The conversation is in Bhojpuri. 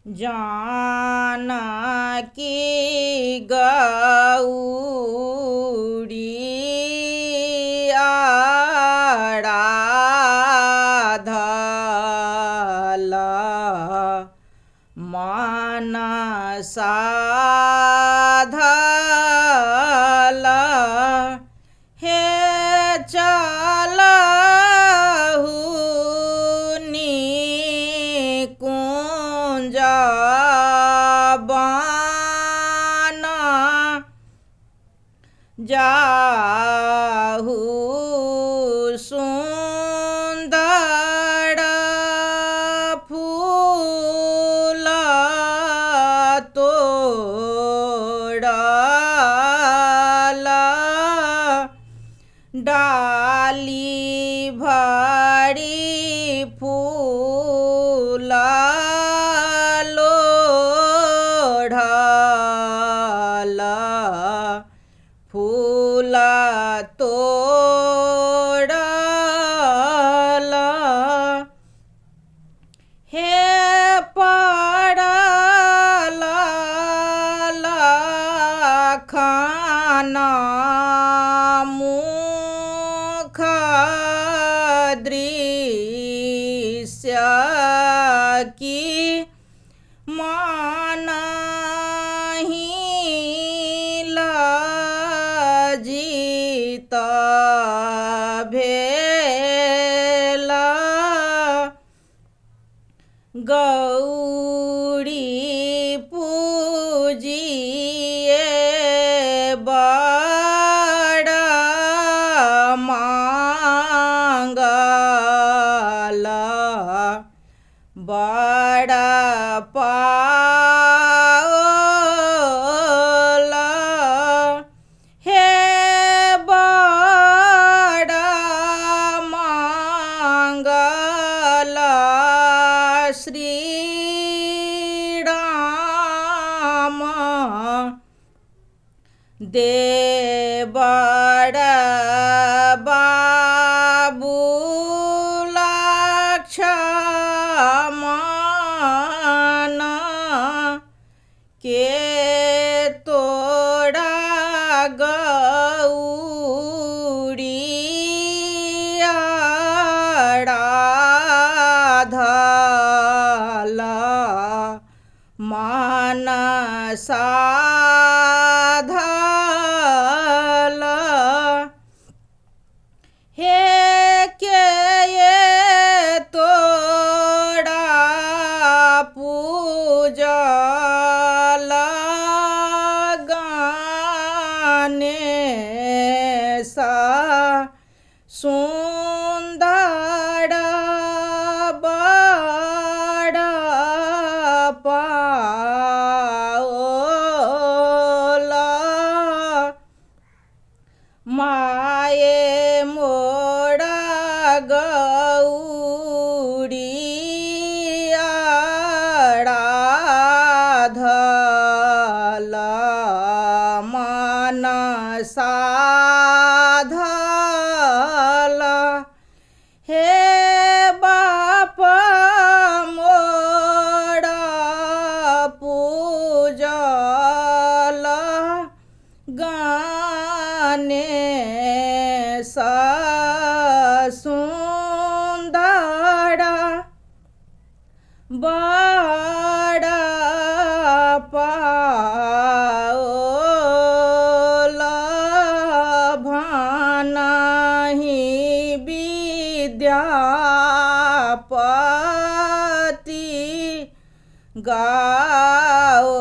जानकी गौरी आराधल मनसा धल हे चलहु निकुंज बन जाहु सुंदर फूल तोड़ल डाली भरी फूल लोढ़ल फूल तोड़ल हे पड़ल लखन मुख दृश्य की मनहि लज्जित भेल गौरी पूजिए बड़ मंगल बड़ पाओल हे बड़ मंगल श्री राम दे बड़ बाबू लक्ष्मण के तोड़ा गौरी आराधल मनसा धल हे के ये तोड़ा पूजल गणेश सुंदर बड़ पाओल माये मोरा गौरी आराधल मनसा धल हे बाप मोरा पूजल गणेश सुंदर बड़ पाओल भनहि विद्यापति गाओ